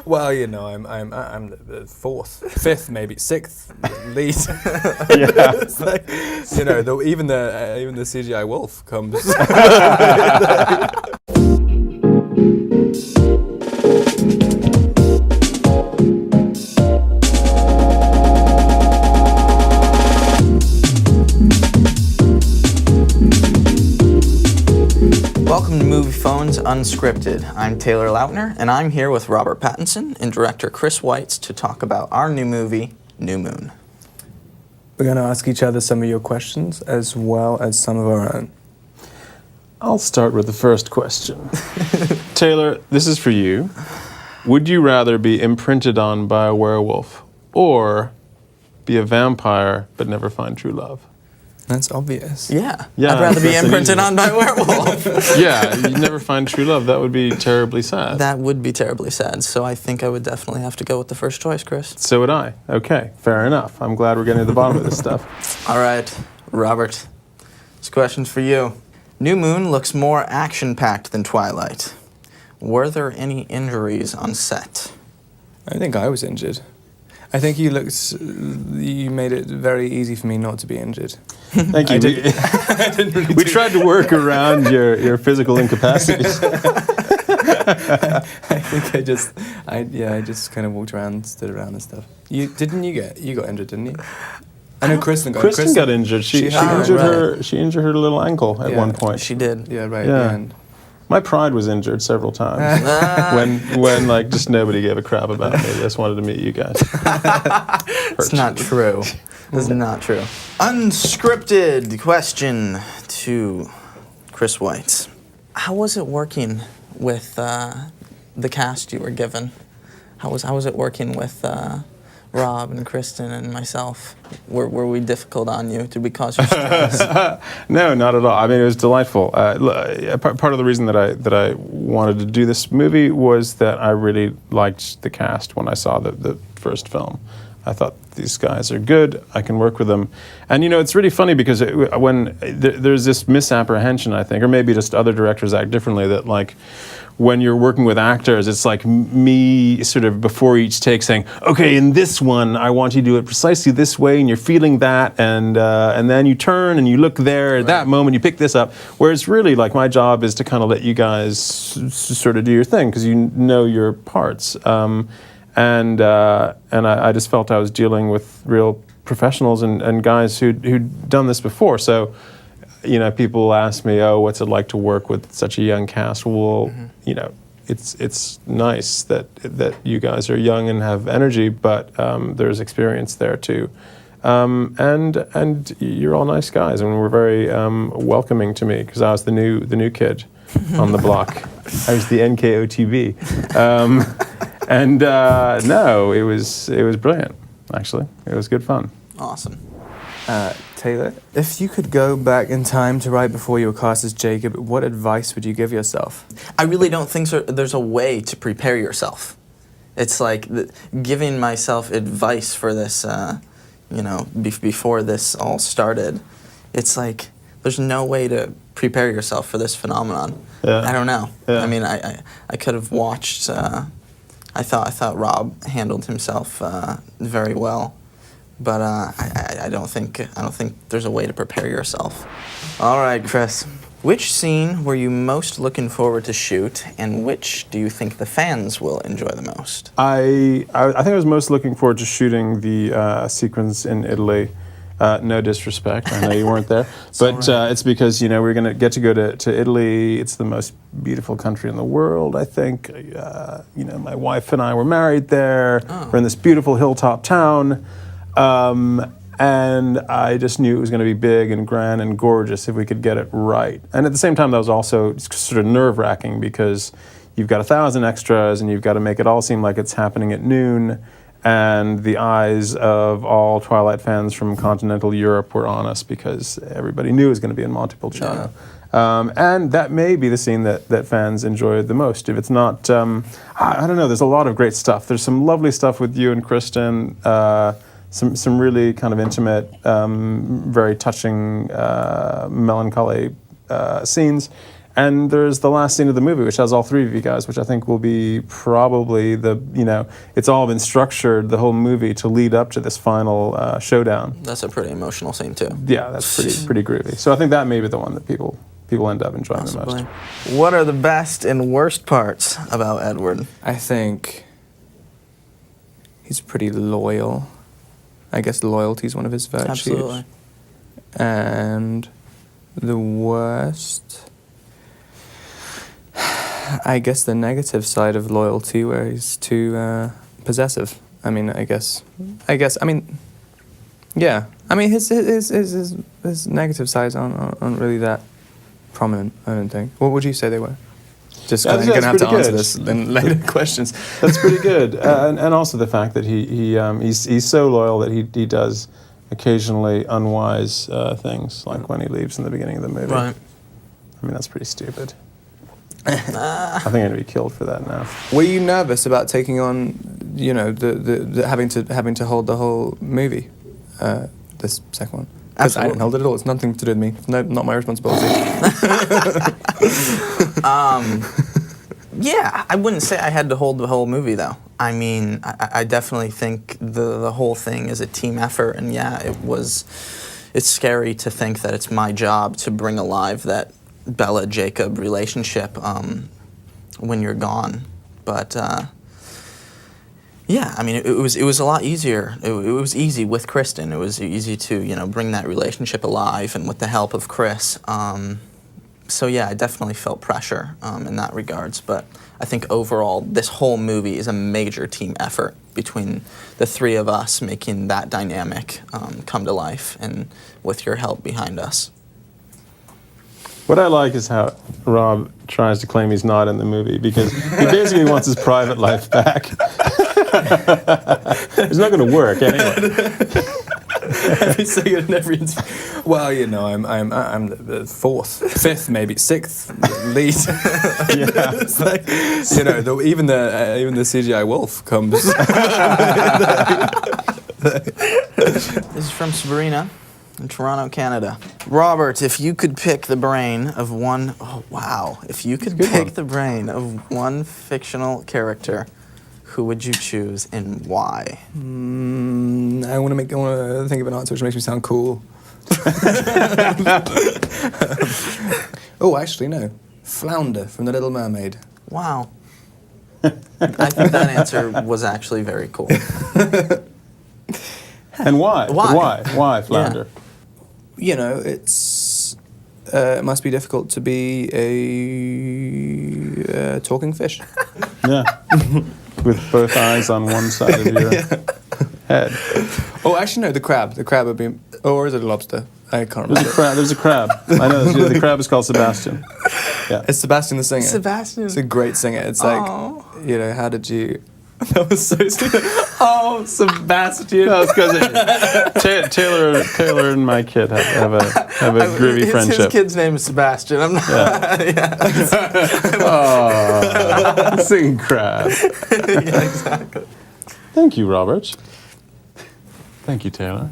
Well, you know, I'm the fifth, maybe sixth lead. Yeah. It's like, you know, even the CGI wolf comes. Welcome to Movie Phones Unscripted. I'm Taylor Lautner, and I'm here with Robert Pattinson and director Chris Weitz to talk about our new movie, New Moon. We're going to ask each other some of your questions as well as some of our own. I'll start with the first question. Taylor, this is for you. Would you rather be imprinted on by a werewolf or be a vampire but never find true love? That's obvious. Yeah. Yeah, I'd rather be that's an imprinted easy on by a werewolf. Yeah, you never find true love. That would be terribly sad. That would be terribly sad, so I think I would definitely have to go with the first choice, Chris. So would I. Okay, fair enough. I'm glad we're getting to the bottom of this stuff. All right, Robert, this question's for you. New Moon looks more action-packed than Twilight. Were there any injuries on set? I think I was injured. I think you made it very easy for me not to be injured. Thank you. I didn't really We tried to work around your physical incapacities. I think I just kind of walked around, stood around and stuff. You got injured, didn't you? I know Kristen Got injured. She injured her little ankle at one point. She did. Yeah, right. Yeah. At the end. My pride was injured several times when like just nobody gave a crap about me. They just wanted to meet you guys. It's not true. It's not true. Unscripted question to Chris Weitz. How was it working with the cast you were given? How was it working with Rob and Kristen and myself? Were we difficult on you? Did we cause you stress? No, not at all. I mean, it was delightful. Part of the reason that I wanted to do this movie was that I really liked the cast when I saw the first film. I thought, these guys are good, I can work with them. And you know, it's really funny because there's this misapprehension, I think, or maybe just other directors act differently, that like, when you're working with actors, it's like me sort of before each take saying, okay, in this one, I want you to do it precisely this way, and you're feeling that, and then you turn and you look there at that moment, you pick this up. Whereas really, like, my job is to kind of let you guys sort of do your thing, because you know your parts. And I just felt I was dealing with real professionals and guys who'd done this before. So, you know, people ask me, oh, what's it like to work with such a young cast? Well, you know, it's nice that you guys are young and have energy, but there's experience there too. And you're all nice guys, and were very welcoming to me, because I was the new kid on the block. I was the NKOTB. No, it was brilliant, actually. It was good fun. Awesome. Taylor, if you could go back in time to right before you were cast as Jacob, what advice would you give yourself? I really don't think there's a way to prepare yourself. It's like giving myself advice for this, before this all started. It's like there's no way to prepare yourself for this phenomenon. Yeah. I don't know. Yeah. I mean, I could have watched. I thought Rob handled himself very well. But I don't think there's a way to prepare yourself. All right, Chris. Which scene were you most looking forward to shoot, and which do you think the fans will enjoy the most? I think I was most looking forward to shooting the sequence in Italy. No disrespect, I know you weren't there, but it's because, you know, we're going to get to go to Italy. It's the most beautiful country in the world, I think. You know, my wife and I were married there. Oh. We're in this beautiful hilltop town. And I just knew it was going to be big and grand and gorgeous if we could get it right. And at the same time, that was also sort of nerve-wracking, because you've got 1,000 extras and you've got to make it all seem like it's happening at noon. And the eyes of all Twilight fans from continental Europe were on us, because everybody knew it was going to be in Montepulciano. Yeah. And that may be the scene that fans enjoyed the most. If it's not, I don't know, there's a lot of great stuff. There's some lovely stuff with you and Kristen. Some really kind of intimate, very touching, melancholy scenes. And there's the last scene of the movie, which has all three of you guys, which I think will be probably it's all been structured, the whole movie, to lead up to this final showdown. That's a pretty emotional scene too. Yeah, that's pretty groovy. So I think that may be the one that people end up enjoying the most. What are the best and worst parts about Edward? I think he's pretty loyal. I guess loyalty is one of his virtues. Absolutely. And the worst, I guess the negative side of loyalty, where he's too possessive. I mean, yeah. I mean, his negative sides aren't really that prominent, I don't think. What would you say they were? Just I'm going to have to answer this in later questions. That's pretty good. And also the fact that he's so loyal that he does occasionally unwise things, like when he leaves in the beginning of the movie. Right. I mean, that's pretty stupid. I think I'm going to be killed for that now. Were you nervous about taking on, the having to hold the whole movie, this second one? Because I didn't hold it at all. It's nothing to do with me. No, not my responsibility. Yeah, I wouldn't say I had to hold the whole movie, though. I mean, I definitely think the whole thing is a team effort, and yeah, it's scary to think that it's my job to bring alive that Bella-Jacob relationship when you're gone. But yeah, I mean, it was a lot easier. It was easy with Kristen. It was easy to bring that relationship alive, and with the help of Chris. So yeah, I definitely felt pressure in that regards. But I think overall, this whole movie is a major team effort between the three of us making that dynamic come to life, and with your help behind us. What I like is how Rob tries to claim he's not in the movie, because he basically wants his private life back. It's not going to work anyway. Every second and every interview. Well, I'm the fifth, maybe sixth lead. Yeah. It's like, even the CGI wolf comes. This is from Sabrina in Toronto, Canada. Robert, if you could pick the brain of one... Oh, wow. If you could pick the brain of one fictional character, who would you choose and why? I want to think of an answer which makes me sound cool. Oh, actually, no. Flounder from The Little Mermaid. Wow. I think that answer was actually very cool. And why? Why Flounder? Yeah. It must be difficult to be a talking fish. Yeah. With both eyes on one side of your head. Oh, actually, no, the crab. The crab would be... Or is it a lobster? I can't remember. There's a crab. I know. The crab is called Sebastian. Yeah. It's Sebastian the singer. Sebastian. It's a great singer. It's like, how did you... That was so stupid. Oh, Sebastian. No, it's because Taylor and my kid have a groovy friendship. His kid's name is Sebastian. I'm not... Yeah. Oh, singing crab. Yeah, exactly. Thank you, Robert. Thank you, Taylor.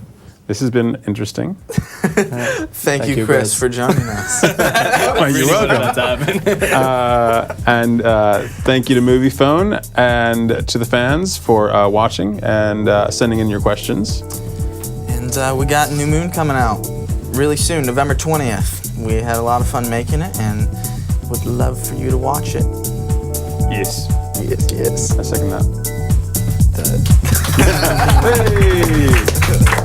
This has been interesting. Thank you, Chris, for joining us. You're welcome. And thank you to Movie Phone and to the fans for watching and sending in your questions. And we got New Moon coming out really soon, November 20th. We had a lot of fun making it and would love for you to watch it. Yes. Yes. I second that. Hey!